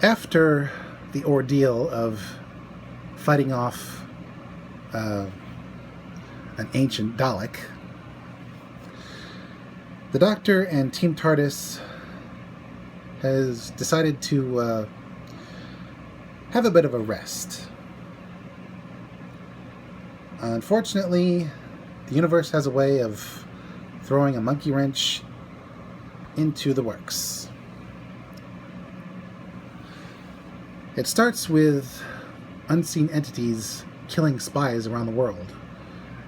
After the ordeal of fighting off an ancient Dalek, the Doctor and Team TARDIS has decided to have a bit of a rest. Unfortunately, the universe has a way of throwing a monkey wrench into the works. It starts with unseen entities killing spies around the world,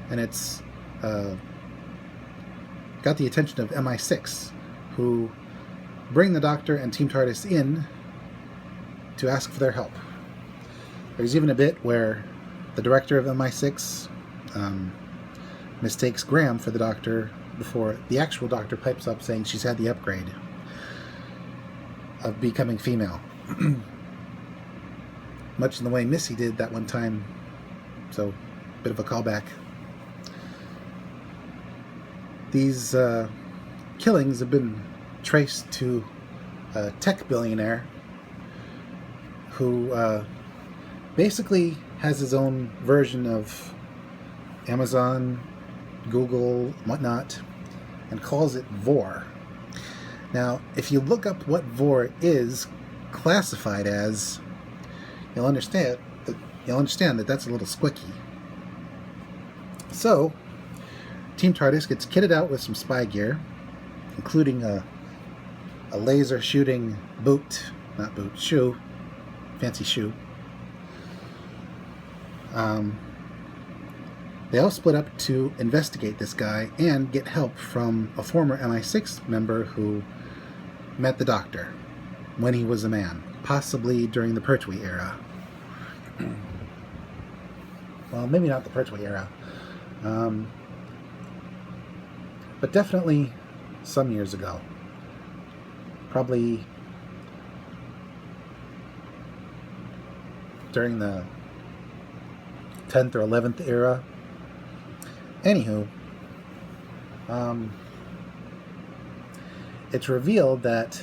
and it's got the attention of MI6, who bring the Doctor and Team TARDIS in to ask for their help. There's even a bit where the director of MI6 mistakes Graham for the Doctor before the actual Doctor pipes up saying she's had the upgrade of becoming female. Much in the way Missy did that one time, so bit of a callback. These killings have been traced to a tech billionaire who basically has his own version of Amazon, Google, whatnot, and calls it Vor. Now, if you look up what Vor is classified as, you'll understand that that's a little squicky. So, Team TARDIS gets kitted out with some spy gear, including a laser shooting shoe, fancy shoe. They all split up to investigate this guy and get help from a former MI6 member who met the Doctor when he was a man, possibly during the Pertwee era. Well, maybe not the Pertwee era, but definitely some years ago. Probably during the 10th or 11th era. Anywho, it's revealed that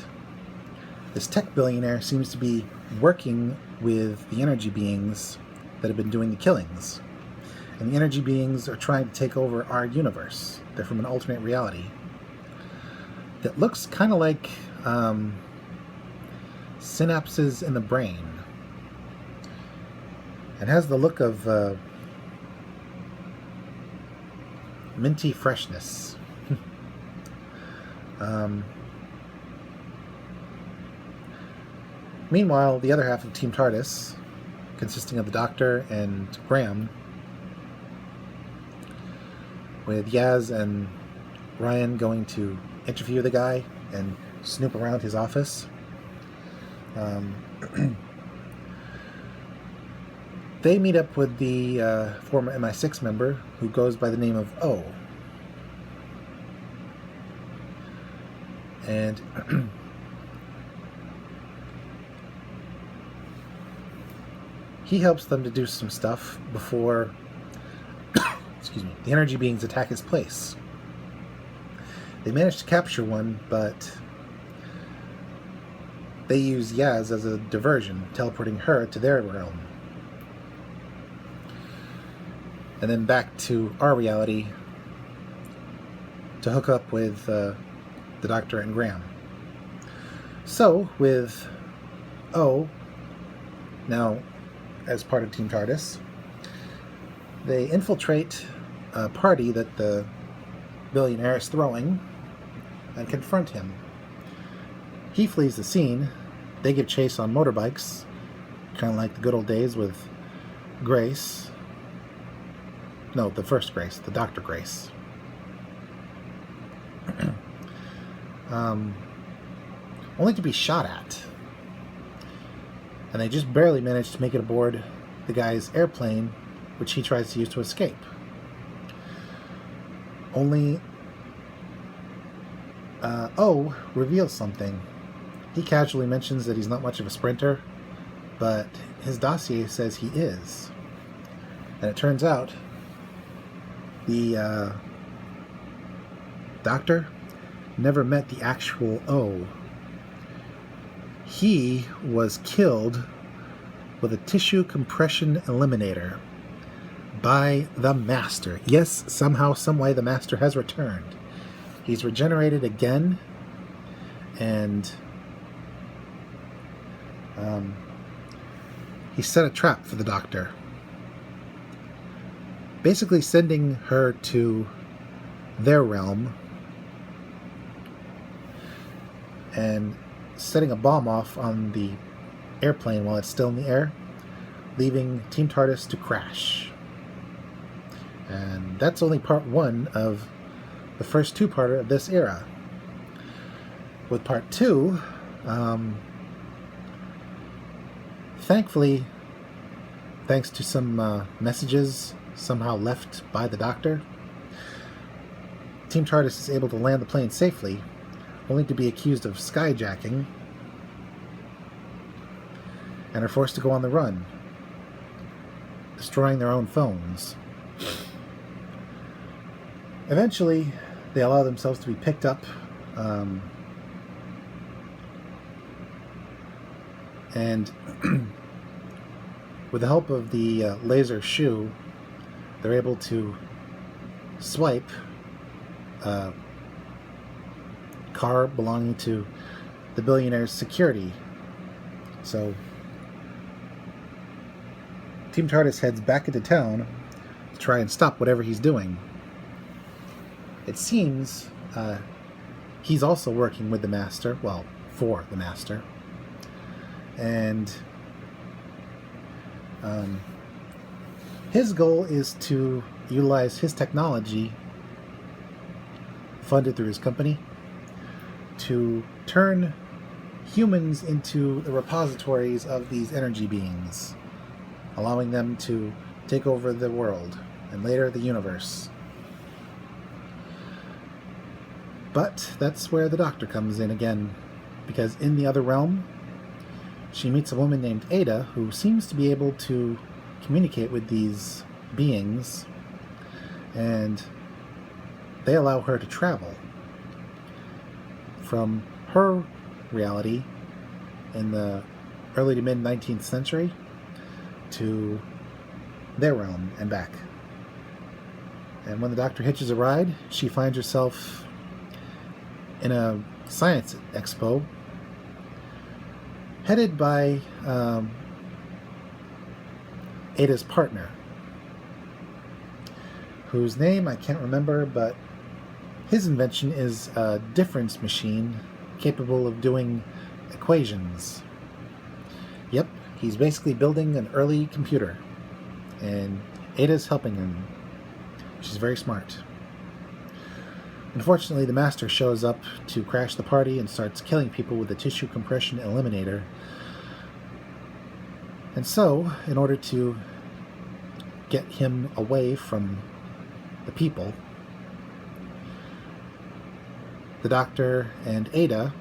this tech billionaire seems to be working with the energy beings that have been doing the killings. And the energy beings are trying to take over our universe. They're from an alternate reality that looks kind of like synapses in the brain. It has the look of minty freshness. Meanwhile, the other half of Team TARDIS, consisting of the Doctor and Graham, with Yaz and Ryan going to interview the guy and snoop around his office. They meet up with the former MI6 member who goes by the name of O. And he helps them to do some stuff before the energy beings attack his place. They manage to capture one, but they use Yaz as a diversion, teleporting her to their realm. And then back to our reality to hook up with the Doctor and Graham. So, with O, now as part of Team TARDIS, they infiltrate a party that the billionaire is throwing and confront him. He flees the scene. They give chase on motorbikes, kind of like the good old days with Grace. No, the first Grace, the Dr. Grace. Only to be shot at. And they just barely manage to make it aboard the guy's airplane, which he tries to use to escape. Only O reveals something. He casually mentions that he's not much of a sprinter, but his dossier says he is. And it turns out the Doctor never met the actual O. he was killed with a tissue compression eliminator by the Master. Yes, somehow, someway, the Master has returned. He's regenerated again, and he set a trap for the Doctor, basically sending her to their realm and setting a bomb off on the airplane while it's still in the air, leaving Team TARDIS to crash. And that's only part one of the first two-parter of this era. With part two, thankfully, thanks to some messages somehow left by the Doctor, Team TARDIS is able to land the plane safely, only to be accused of skyjacking, and are forced to go on the run, destroying their own phones. Eventually, they allow themselves to be picked up, and with the help of the laser shoe, they're able to swipe a car belonging to the billionaire's security. So Team TARDIS heads back into town to try and stop whatever he's doing. It seems he's also working with the Master, well, for the Master, and his goal is to utilize his technology, funded through his company, to turn humans into the repositories of these energy beings, allowing them to take over the world and later the universe. But that's where the Doctor comes in again, because in the other realm, she meets a woman named Ada who seems to be able to communicate with these beings, and they allow her to travel from her reality in the early to mid 19th century to their realm and back. And when the Doctor hitches a ride, she finds herself in a science expo headed by Ada's partner, whose name I can't remember, but his invention is a difference machine capable of doing equations. Yep, he's basically building an early computer, and Ada's helping him. She's very smart. Unfortunately, the Master shows up to crash the party and starts killing people with the tissue compression eliminator. And so, in order to get him away from the people, the Doctor and Ada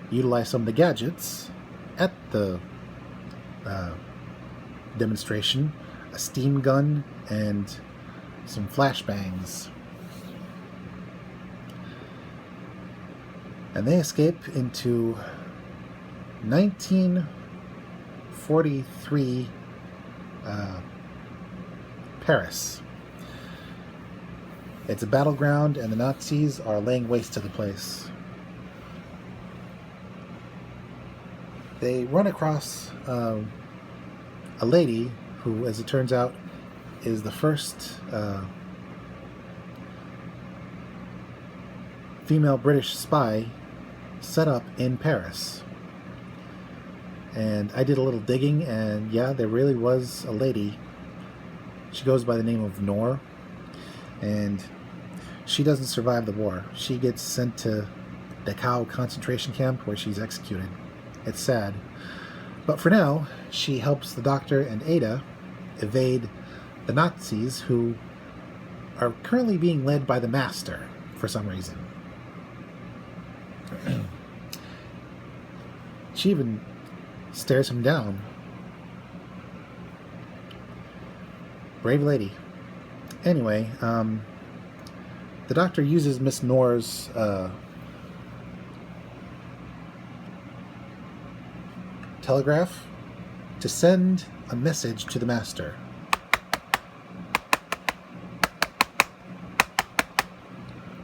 utilize some of the gadgets at the demonstration, a steam gun and some flashbangs. And they escape into 1943 Paris. It's a battleground, and the Nazis are laying waste to the place. They run across a lady who, as it turns out, is the first female British spy set up in Paris. And I did a little digging, and yeah, there really was a lady. She goes by the name of Noor, and she doesn't survive the war. She gets sent to Dachau concentration camp where she's executed. It's sad. But for now, she helps the Doctor and Ada evade the Nazis, who are currently being led by the Master for some reason. She even stares him down. Brave lady. Anyway, the Doctor uses Miss Noor's telegraph to send a message to the master.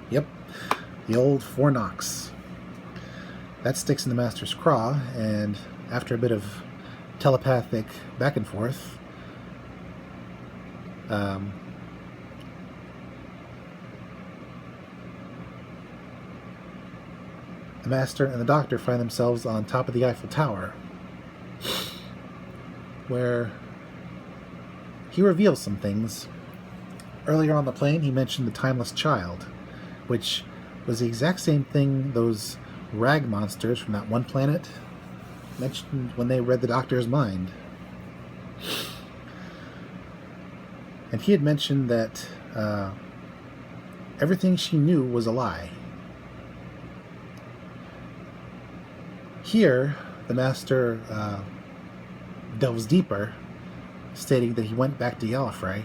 Yep, the old 4 knocks. That sticks in the master's craw, and after a bit of telepathic back and forth, the master and the doctor find themselves on top of the Eiffel Tower, where he reveals some things. Earlier on the plane, he mentioned the timeless child, which was the exact same thing those rag monsters from that one planet mentioned when they read the doctor's mind. And he had mentioned that everything she knew was a lie. Here, the master delves deeper, stating that he went back to Gallifrey,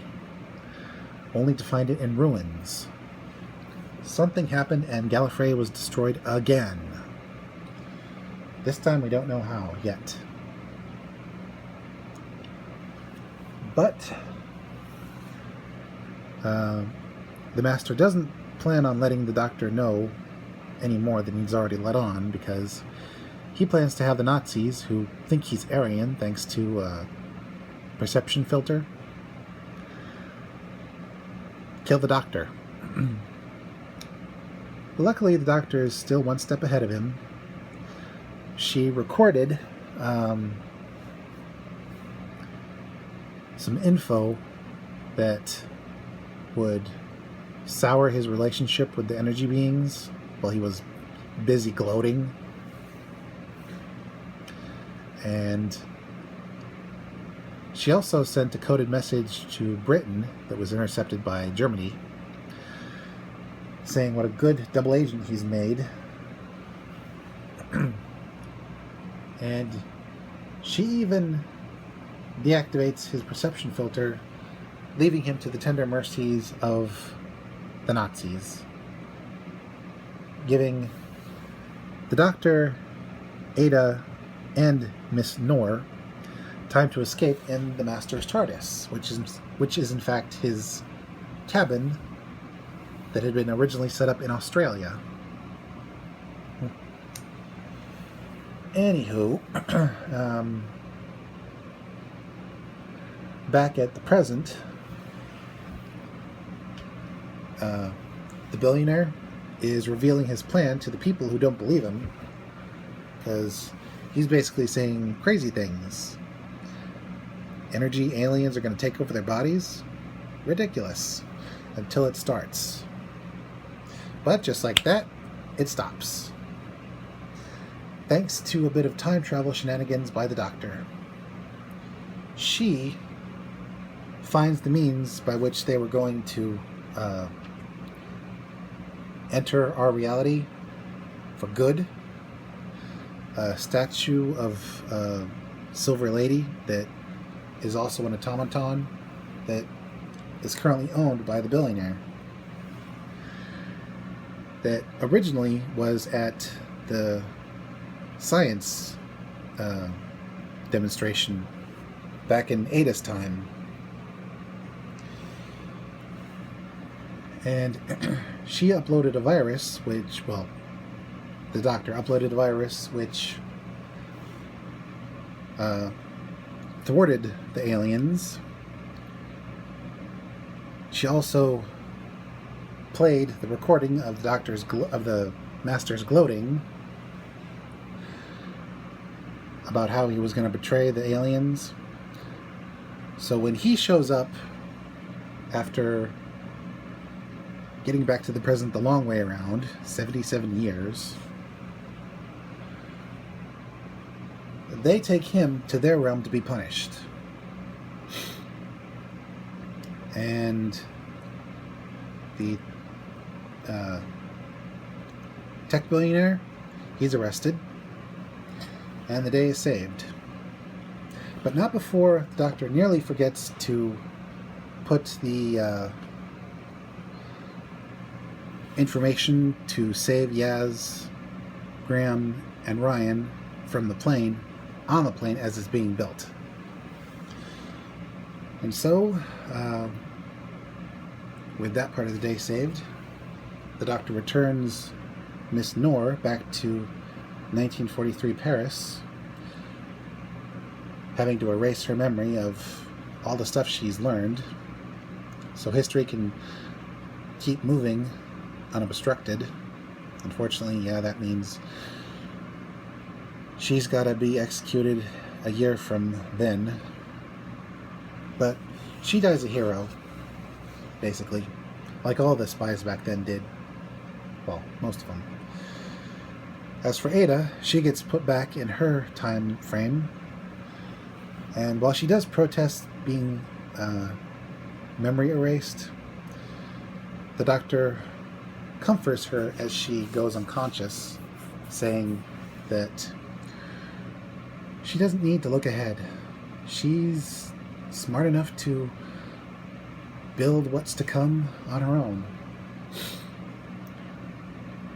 only to find it in ruins. Something happened and Gallifrey was destroyed again. This time we don't know how yet. But the master doesn't plan on letting the doctor know any more than he's already let on, because he plans to have the Nazis, who think he's Aryan thanks to a perception filter, kill the doctor. Luckily, the doctor is still one step ahead of him. She recorded some info that would sour his relationship with the energy beings while he was busy gloating. And she also sent a coded message to Britain that was intercepted by Germany, saying what a good double agent he's made. And she even deactivates his perception filter, leaving him to the tender mercies of the Nazis, giving the Doctor, Ada, and Miss Noor time to escape in the Master's TARDIS, which is in fact his cabin that had been originally set up in Australia. Anywho, back at the present, the billionaire is revealing his plan to the people who don't believe him, because he's basically saying crazy things. Energy aliens are going to take over their bodies? Ridiculous. Until it starts. But just like that, it stops. Thanks to a bit of time travel shenanigans by the Doctor. She finds the means by which they were going to enter our reality for good. A statue of a Silver Lady that is also an automaton that is currently owned by the billionaire, that originally was at the science demonstration back in Ada's time. And she uploaded a virus which, well, the Doctor uploaded a virus which thwarted the aliens. She also played the recording of the Master's gloating about how he was going to betray the aliens. So when he shows up after getting back to the present the long way around, 77 years, they take him to their realm to be punished. And the tech billionaire, he's arrested, and the day is saved. But not before the Doctor nearly forgets to put the information to save Yaz, Graham, and Ryan from the plane on the plane as it's being built. And so, with that part of the day saved, the Doctor returns Miss Noor back to 1943 Paris, having to erase her memory of all the stuff she's learned, so history can keep moving unobstructed. Unfortunately, yeah, that means she's got to be executed a year from then. But she dies a hero, basically, like all the spies back then did. Well, most of them. As for Ada, she gets put back in her time frame, and while she does protest being memory erased, the Doctor comforts her as she goes unconscious, saying that she doesn't need to look ahead. She's smart enough to build what's to come on her own.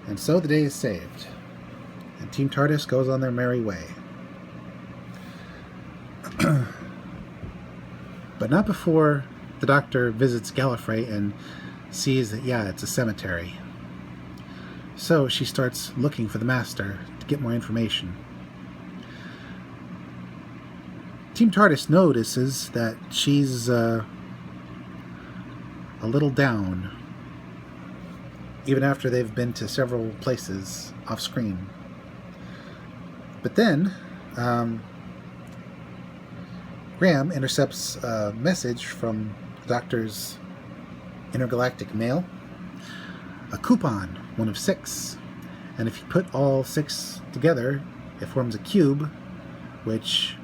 And so the day is saved, and Team TARDIS goes on their merry way. But not before the Doctor visits Gallifrey and sees that, yeah, it's a cemetery. So she starts looking for the Master to get more information. Team TARDIS notices that she's a little down, even after they've been to several places off screen. But then Graham intercepts a message from the Doctor's intergalactic mail, a coupon, one of 6, and if you put all 6 together, it forms a cube, which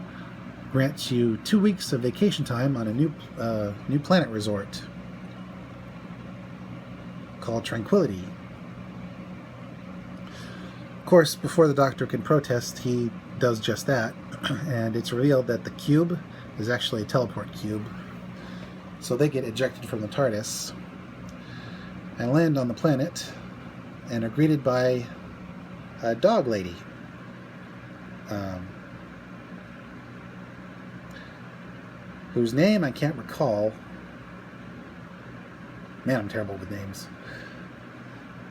grants you 2 weeks of vacation time on a new planet resort called Tranquility. Of course, before the Doctor can protest, he does just that, and it's revealed that the cube is actually a teleport cube. So they get ejected from the TARDIS and land on the planet and are greeted by a dog lady. Whose name I can't recall. Man, I'm terrible with names.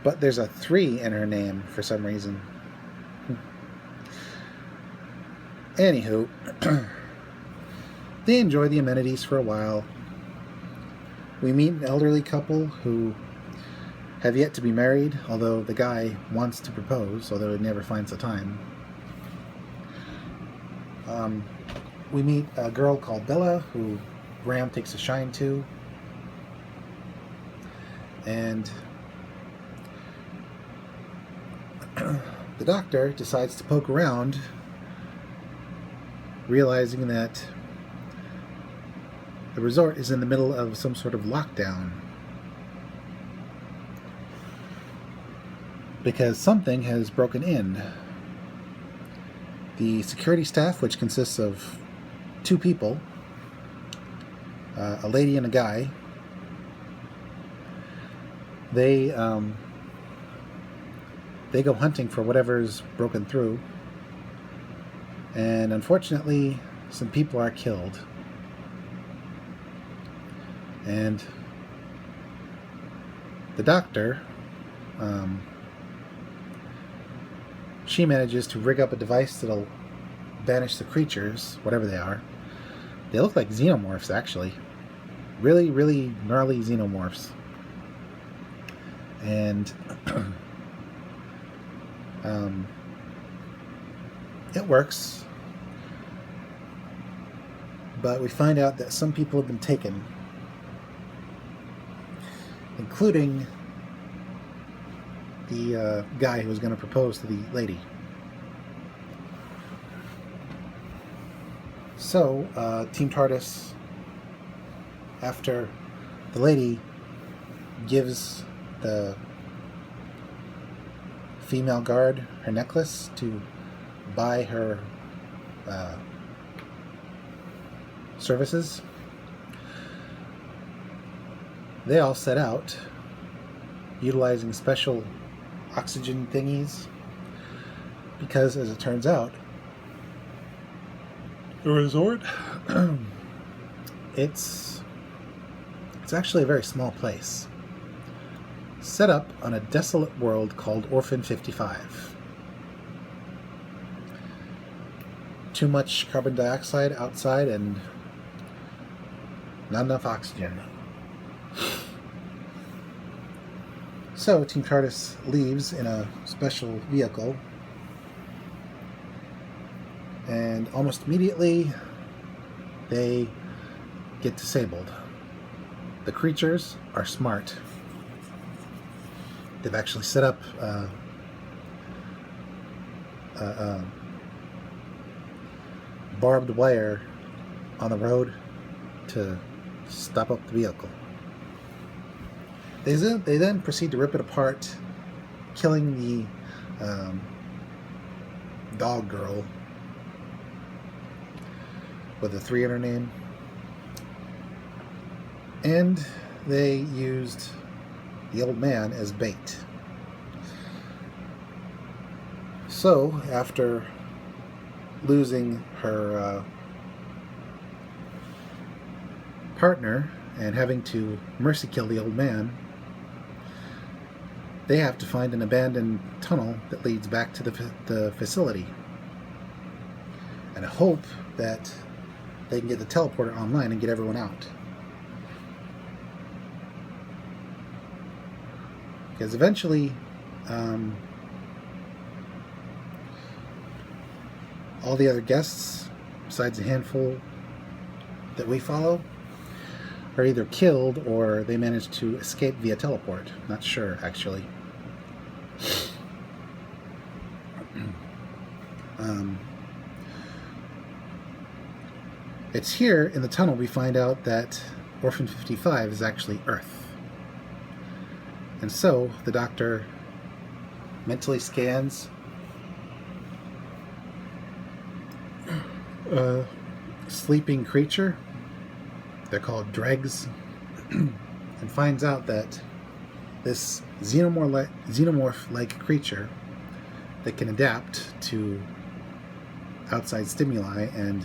But there's a 3 in her name for some reason. Anywho, they enjoy the amenities for a while. We meet an elderly couple who have yet to be married, although the guy wants to propose, although he never finds the time. We meet a girl called Bella, who Graham takes a shine to. And the Doctor decides to poke around, realizing that the resort is in the middle of some sort of lockdown, because something has broken in. The security staff, which consists of 2 people, a lady and a guy, they go hunting for whatever's broken through, and unfortunately some people are killed. And the Doctor, she manages to rig up a device that'll banish the creatures, whatever they are. They look like xenomorphs, actually. Really, really gnarly xenomorphs. And it works. But we find out that some people have been taken, including the guy who was going to propose to the lady. So, Team TARDIS, after the lady gives the female guard her necklace to buy her services, they all set out utilizing special oxygen thingies, because as it turns out, The resort? It's actually a very small place, set up on a desolate world called Orphan 55. Too much carbon dioxide outside and not enough oxygen. So Team TARDIS leaves in a special vehicle, and almost immediately they get disabled. The creatures are smart. They've actually set up barbed wire on the road to stop up the vehicle. They then proceed to rip it apart, killing the dog girl with a 3 in her name. And they used the old man as bait. So, after losing her partner and having to mercy kill the old man, they have to find an abandoned tunnel that leads back to the facility and hope that they can get the teleporter online and get everyone out. Because eventually all the other guests, besides a handful that we follow, are either killed or they manage to escape via teleport. Not sure, actually. It's here in the tunnel we find out that Orphan 55 is actually Earth. And so the Doctor mentally scans a sleeping creature, they're called dregs, and finds out that this xenomorph-like creature that can adapt to outside stimuli and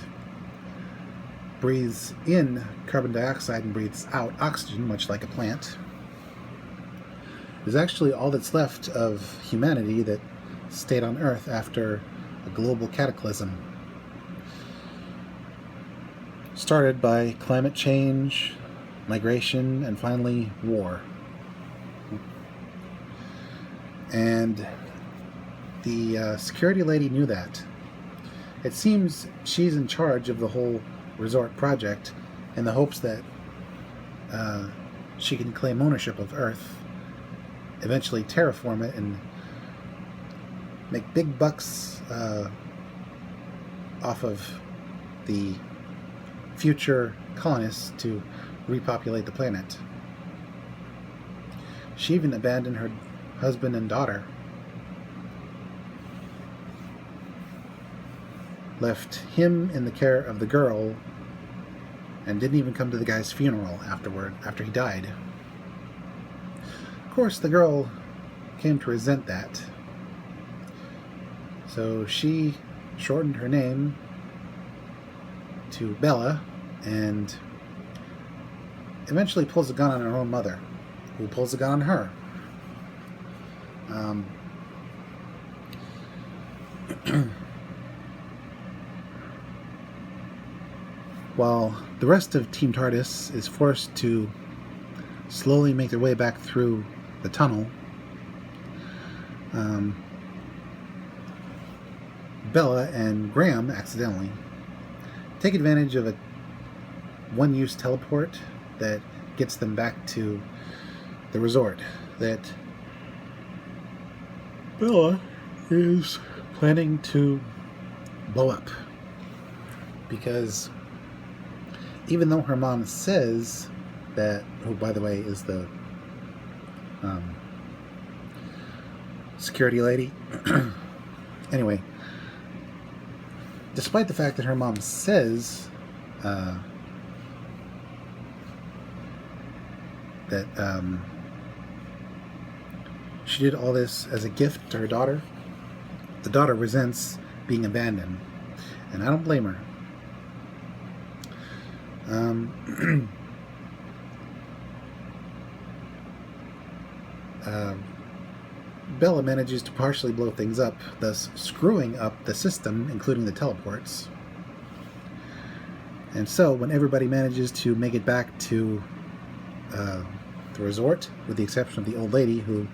breathes in carbon dioxide and breathes out oxygen, much like a plant, is actually all that's left of humanity that stayed on Earth after a global cataclysm started by climate change, migration, and finally war. And the security lady knew that. It seems she's in charge of the whole resort project in the hopes that she can claim ownership of Earth, eventually terraform it, and make big bucks off of the future colonists to repopulate the planet. She even abandoned her husband and daughter, left him in the care of the girl, and didn't even come to the guy's funeral after he died. Of course, the girl came to resent that, so she shortened her name to Bella and eventually pulls a gun on her own mother, who pulls a gun on her. While the rest of Team TARDIS is forced to slowly make their way back through the tunnel, Bella and Graham accidentally take advantage of a one-use teleport that gets them back to the resort that Bella is planning to blow up. Because even though her mom says that, who by the way is the security lady, anyway, despite the fact that her mom says that she did all this as a gift to her daughter, the daughter resents being abandoned, and I don't blame her. Um, Bella manages to partially blow things up, thus screwing up the system, including the teleports. And so, when everybody manages to make it back to the resort, with the exception of the old lady who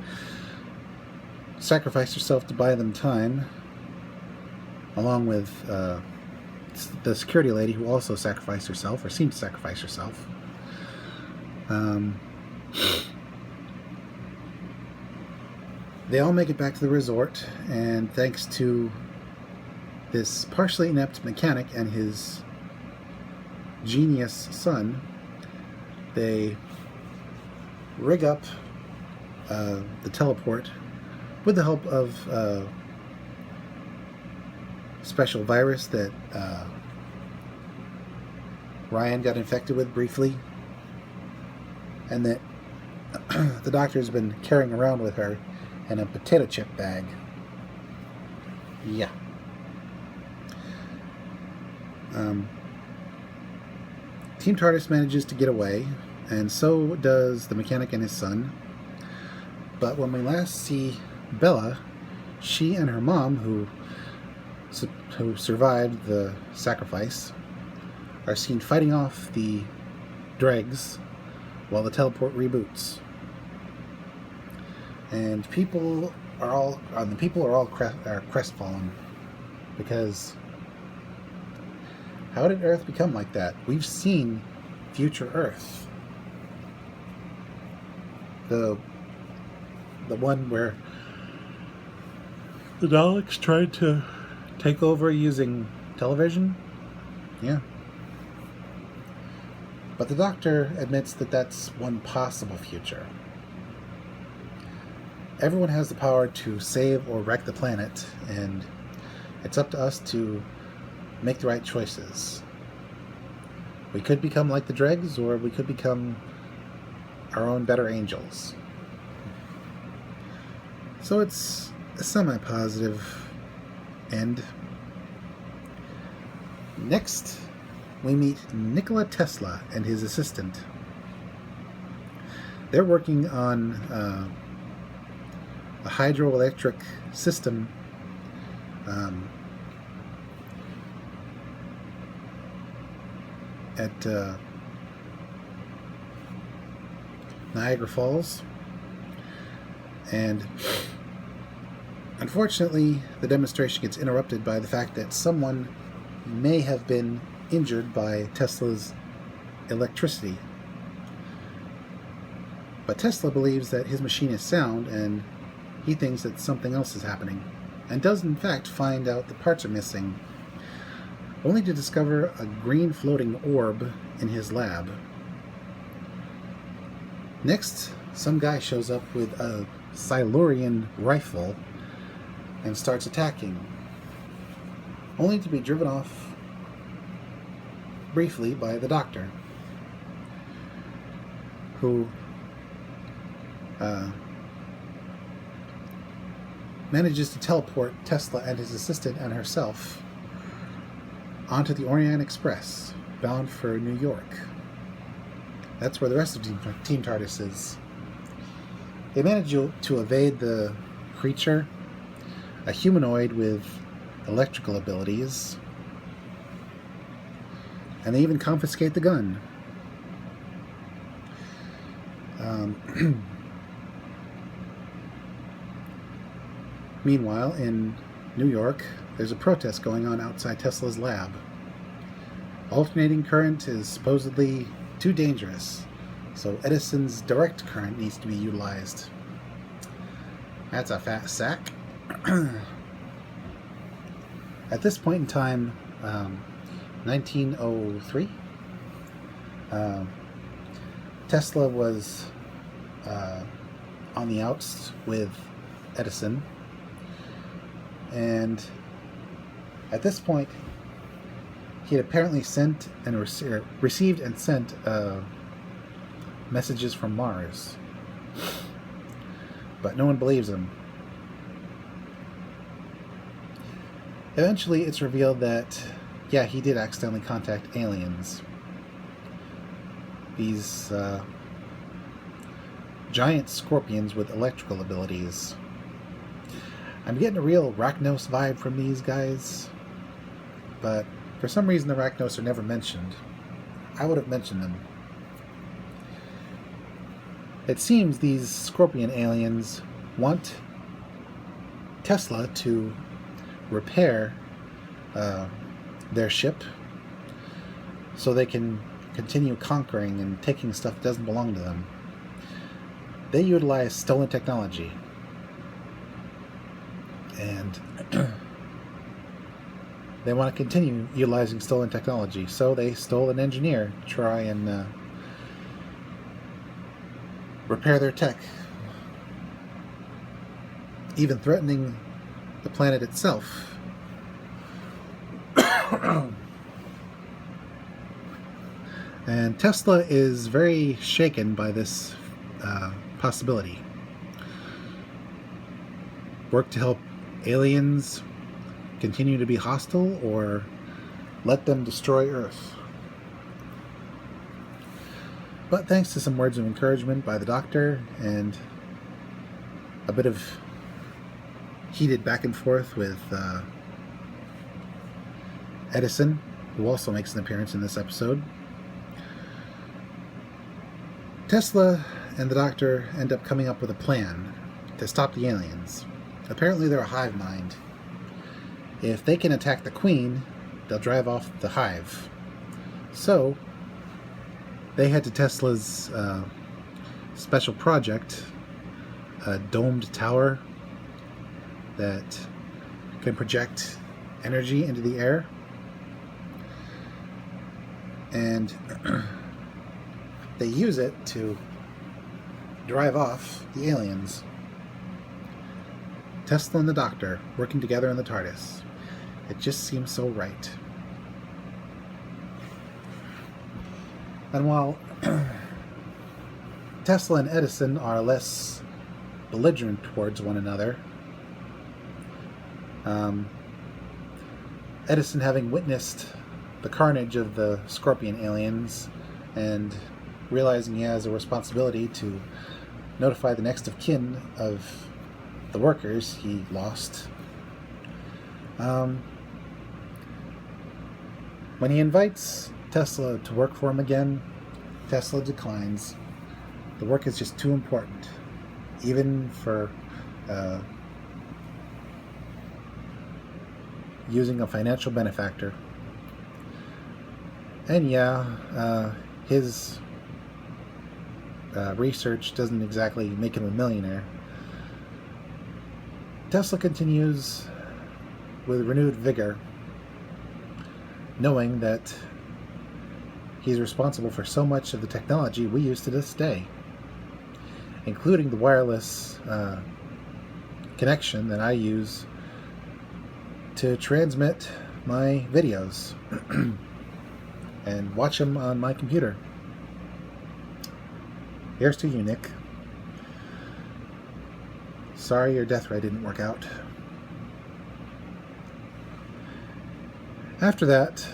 sacrificed herself to buy them time, along with the security lady who also sacrificed herself, or seemed to sacrifice herself. They all make it back to the resort, and thanks to this partially inept mechanic and his genius son, they rig up the teleport with the help of a special virus that Ryan got infected with briefly, and that the doctor's been carrying around with her in a potato chip bag. Yeah. Team TARDIS manages to get away, and so does the mechanic and his son. But when we last see Bella, she and her mom, who survived the sacrifice, are seen fighting off the dregs while the teleport reboots. And the people are all crestfallen, because how did Earth become like that? We've seen future Earth, the one where the Daleks tried to take over using television. Yeah. But the Doctor admits that that's one possible future. Everyone has the power to save or wreck the planet, and it's up to us to make the right choices. We could become like the dregs, or we could become our own better angels. So it's a semi-positive end. Next, we meet Nikola Tesla and his assistant. They're working on a hydroelectric system at Niagara Falls, and unfortunately the demonstration gets interrupted by the fact that someone may have been injured by Tesla's electricity. But Tesla believes that his machine is sound, and he thinks that something else is happening, and does in fact find out the parts are missing, only to discover a green floating orb in his lab. Next, some guy shows up with a Silurian rifle and starts attacking, only to be driven off briefly by the Doctor, who manages to teleport Tesla and his assistant and herself onto the Orient Express, bound for New York. That's where the rest of Team TARDIS is. They manage to evade the creature, a humanoid with electrical abilities, and they even confiscate the gun. Meanwhile, in New York, there's a protest going on outside Tesla's lab. Alternating current is supposedly too dangerous, so Edison's direct current needs to be utilized. That's a fat sack. At this point in time, 1903, Tesla was on the outs with Edison, and at this point he had apparently sent and received and sent messages from Mars, but no one believes him. Eventually it's revealed that, yeah, he did accidentally contact aliens. these giant scorpions with electrical abilities. I'm getting a real Arachnos vibe from these guys, but for some reason the Arachnos are never mentioned. I would have mentioned them. It seems these scorpion aliens want Tesla to repair their ship so they can continue conquering and taking stuff that doesn't belong to them. They utilize stolen technology. And they want to continue utilizing stolen technology, so they stole an engineer to try and repair their tech, even threatening the planet itself. And Tesla is very shaken by this possibility. Work to help aliens continue to be hostile, or let them destroy Earth. But thanks to some words of encouragement by the Doctor and a bit of heated back and forth with Edison, who also makes an appearance in this episode, Tesla and the Doctor end up coming up with a plan to stop the aliens. Apparently they're a hive mind. If they can attack the Queen, they'll drive off the hive. So they head to Tesla's special project, a domed tower that can project energy into the air. And they use it to drive off the aliens. Tesla and the Doctor working together in the TARDIS. It just seems so right. And while Tesla and Edison are less belligerent towards one another, Edison, having witnessed the carnage of the scorpion aliens and realizing he has a responsibility to notify the next of kin of the workers he lost, when he invites Tesla to work for him again, Tesla declines. The work is just too important, even for using a financial benefactor. And yeah, his research doesn't exactly make him a millionaire. Tesla continues with renewed vigor, knowing that he's responsible for so much of the technology we use to this day, including the wireless connection that I use to transmit my videos and watch them on my computer. Here's to you, Nick. Sorry your death ray didn't work out. After that,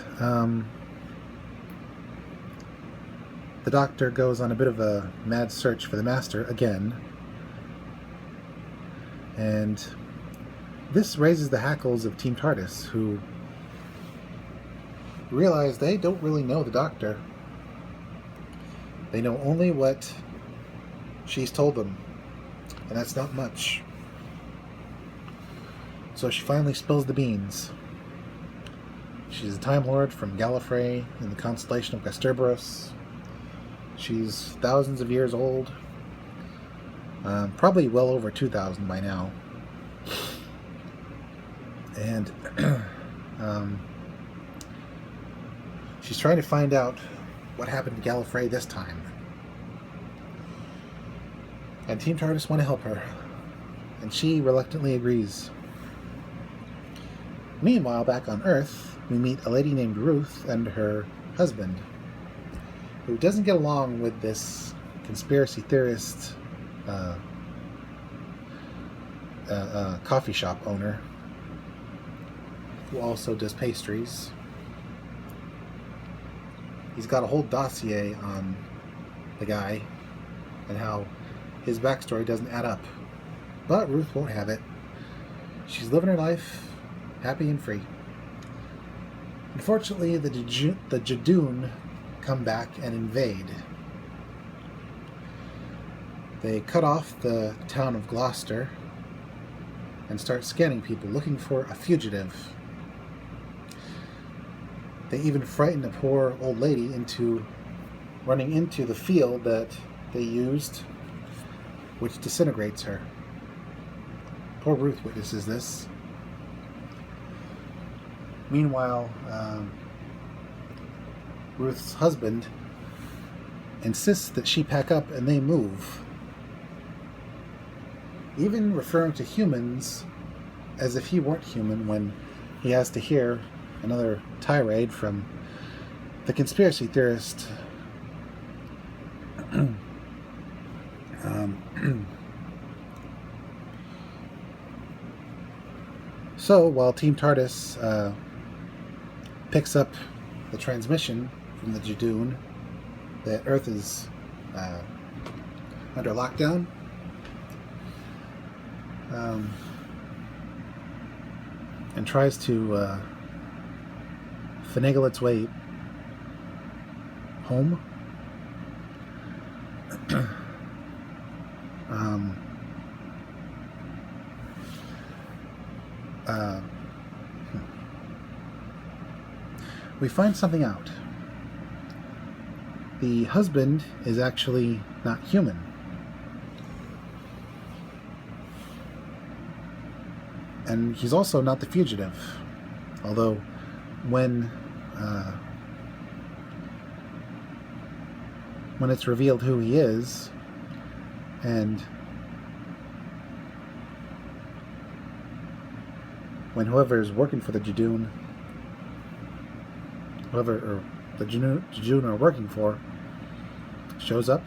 the Doctor goes on a bit of a mad search for the Master again. And this raises the hackles of Team TARDIS, who realize they don't really know the Doctor. They know only what she's told them, and that's not much. So she finally spills the beans. She's a Time Lord from Gallifrey in the constellation of Kasterborous. She's thousands of years old, probably well over 2,000 by now. And she's trying to find out what happened to Gallifrey this time. And Team TARDIS want to help her, and she reluctantly agrees. Meanwhile, back on Earth, we meet a lady named Ruth and her husband, who doesn't get along with this conspiracy theorist coffee shop owner, who also does pastries. He's got a whole dossier on the guy, and how his backstory doesn't add up. But Ruth won't have it. She's living her life happy and free. Unfortunately, the Jadoon come back and invade. They cut off the town of Gloucester and start scanning people, looking for a fugitive. They even frighten a poor old lady into running into the field that they used, which disintegrates her. Poor Ruth witnesses this. Meanwhile, Ruth's husband insists that she pack up and they move, even referring to humans as if he weren't human when he has to hear another tirade from the conspiracy theorist. So while Team TARDIS picks up the transmission from the Jadoon that Earth is under lockdown, and tries to finagle its way home, we find something out. The husband is actually not human. And he's also not the fugitive. Although when it's revealed who he is, and when whoever is working for the Jadoon, whoever the Jadoon are working for, shows up,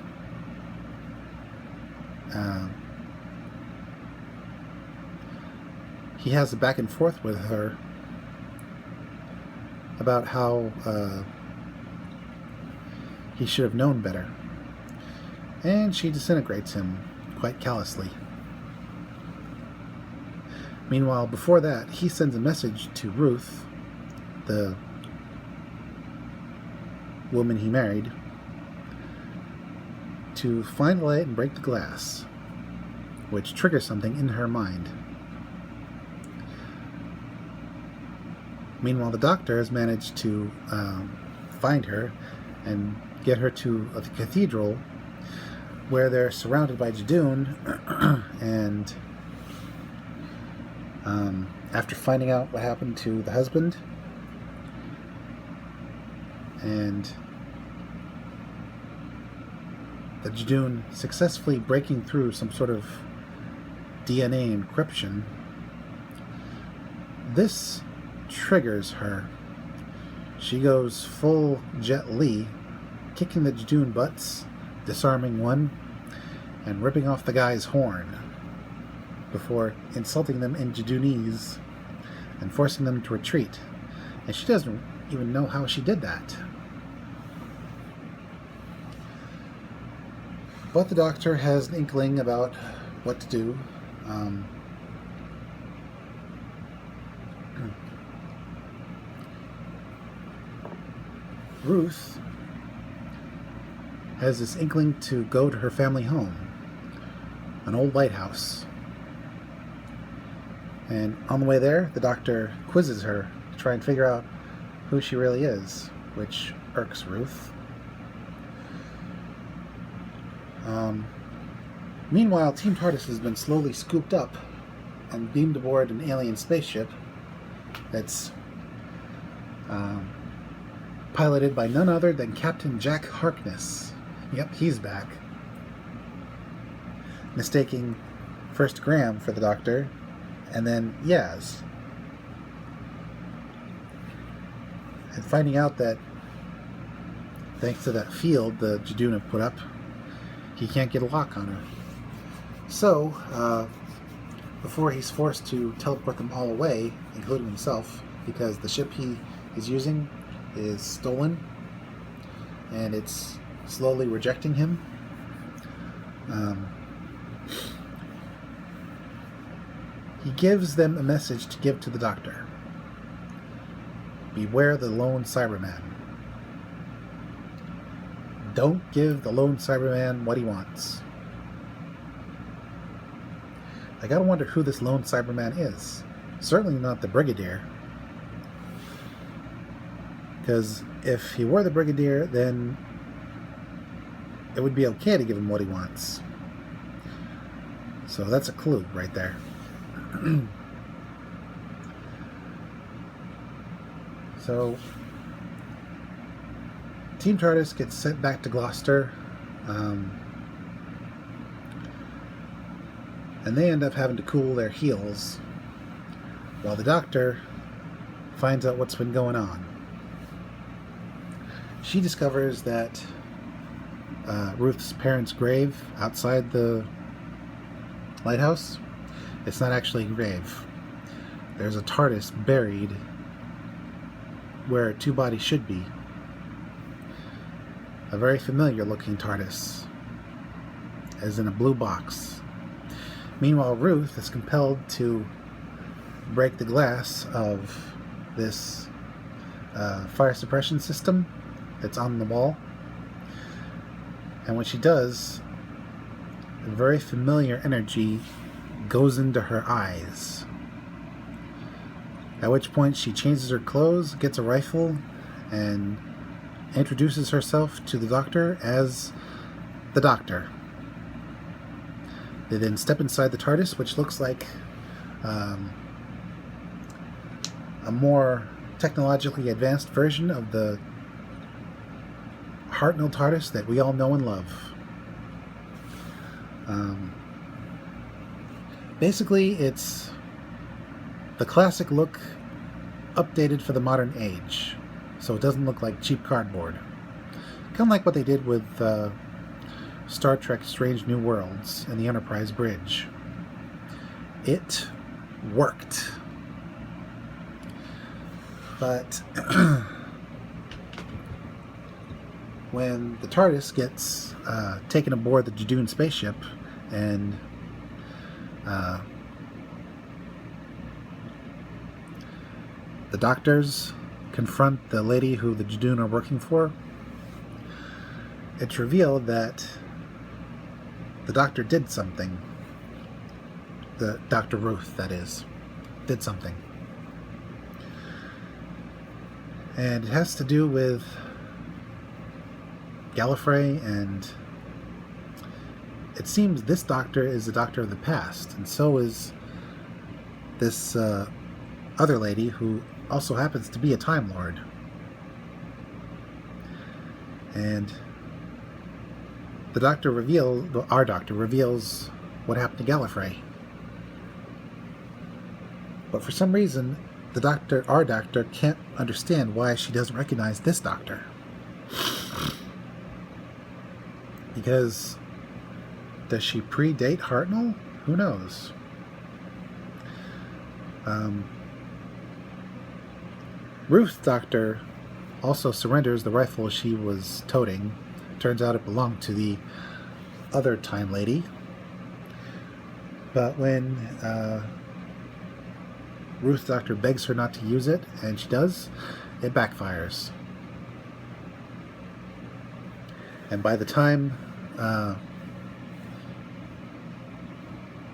he has a back and forth with her about how he should have known better, and she disintegrates him quite callously. Meanwhile, before that, he sends a message to Ruth, the woman he married, to find the light and break the glass, which triggers something in her mind. Meanwhile, the Doctor has managed to find her and get her to the cathedral, where they're surrounded by Jadoon, and after finding out what happened to the husband, and the Jadoon successfully breaking through some sort of DNA encryption, this triggers her. She goes full Jet Li, kicking the Jadoon butts, disarming one, and ripping off the guy's horn, before insulting them in Jadoonese and forcing them to retreat. And she doesn't even know how she did that. But the Doctor has an inkling about what to do. Ruth has this inkling to go to her family home, an old lighthouse. And on the way there, the Doctor quizzes her to try and figure out who she really is, which irks Ruth. Meanwhile, Team TARDIS has been slowly scooped up and beamed aboard an alien spaceship that's piloted by none other than Captain Jack Harkness. Yep, he's back. Mistaking first Graham for the Doctor, and then Yaz. And finding out that, thanks to that field the Jadoon have put up, he can't get a lock on her. So, before he's forced to teleport them all away, including himself, because the ship he is using is stolen, and it's slowly rejecting him. He gives them a message to give to the Doctor. Beware the lone Cyberman. Don't give the lone Cyberman what he wants. I gotta wonder who this lone Cyberman is. Certainly not the Brigadier. Because if he were the Brigadier, then it would be okay to give him what he wants. So that's a clue right there. So, Team TARDIS gets sent back to Gloucester, and they end up having to cool their heels, while the Doctor finds out what's been going on. She discovers that Ruth's parents' grave outside the lighthouse, it's not actually a grave. There's a TARDIS buried where two bodies should be. A very familiar looking TARDIS, as in a blue box. Meanwhile, Ruth is compelled to break the glass of this fire suppression system that's on the wall. And when she does, a very familiar energy goes into her eyes. At which point she changes her clothes, gets a rifle, and introduces herself to the Doctor as the Doctor. They then step inside the TARDIS, which looks like a more technologically advanced version of the Hartnell TARDIS that we all know and love. Basically, it's the classic look updated for the modern age, so it doesn't look like cheap cardboard. Kind of like what they did with Star Trek Strange New Worlds and the Enterprise Bridge. It worked. But when the TARDIS gets taken aboard the Jadoon spaceship and the doctors confront the lady who the Jadoon are working for, it's revealed that the Doctor did something. The Dr. Ruth, that is, did something. And it has to do with Gallifrey, and it seems this Doctor is the Doctor of the past, and so is this other lady who also happens to be a Time Lord. And the Doctor our Doctor reveals what happened to Gallifrey. But for some reason, our Doctor can't understand why she doesn't recognize this Doctor. Because does she predate Hartnell? Who knows? Ruth's Doctor also surrenders the rifle she was toting. Turns out it belonged to the other Time Lady. But when Ruth's Doctor begs her not to use it, and she does, it backfires. And by the time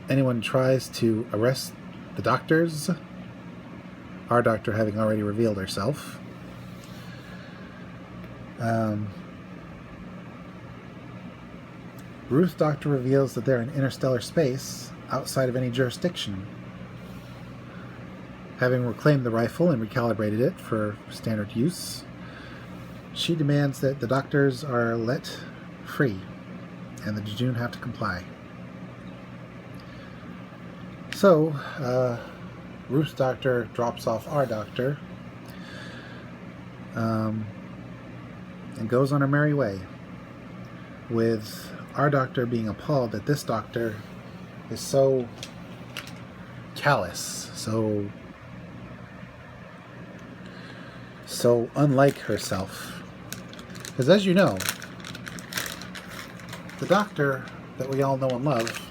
anyone tries to arrest the doctors, our Doctor having already revealed herself, Ruth's Doctor reveals that they're in interstellar space outside of any jurisdiction. Having reclaimed the rifle and recalibrated it for standard use, she demands that the doctors are let free, and the Jadoon have to comply. So, Ruth's Doctor drops off our Doctor, and goes on her merry way, with our Doctor being appalled that this Doctor is so callous, so unlike herself. Because as you know, the Doctor that we all know and love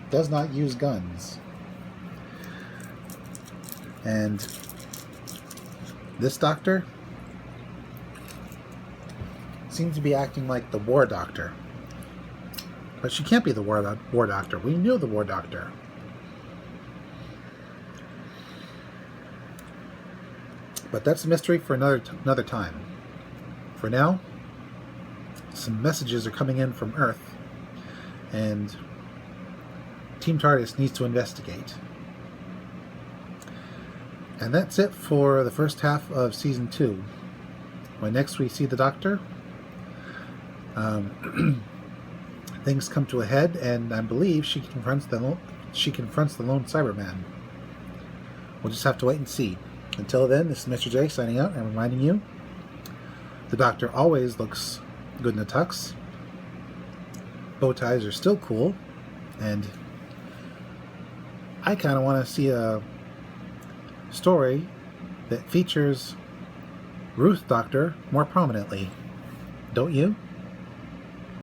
does not use guns. And this Doctor seems to be acting like the War Doctor. But she can't be the War Doctor. We knew the War Doctor. But that's a mystery for another time. For now, some messages are coming in from Earth, and Team TARDIS needs to investigate. And that's it for the first half of Season 2. When next we see the Doctor, things come to a head, and I believe she confronts the lone Cyberman. We'll just have to wait and see. Until then, this is Mr. J signing out and reminding you, the Doctor always looks good in a tux. Bow ties are still cool, and I kind of want to see a story that features Ruth Doctor more prominently. Don't you?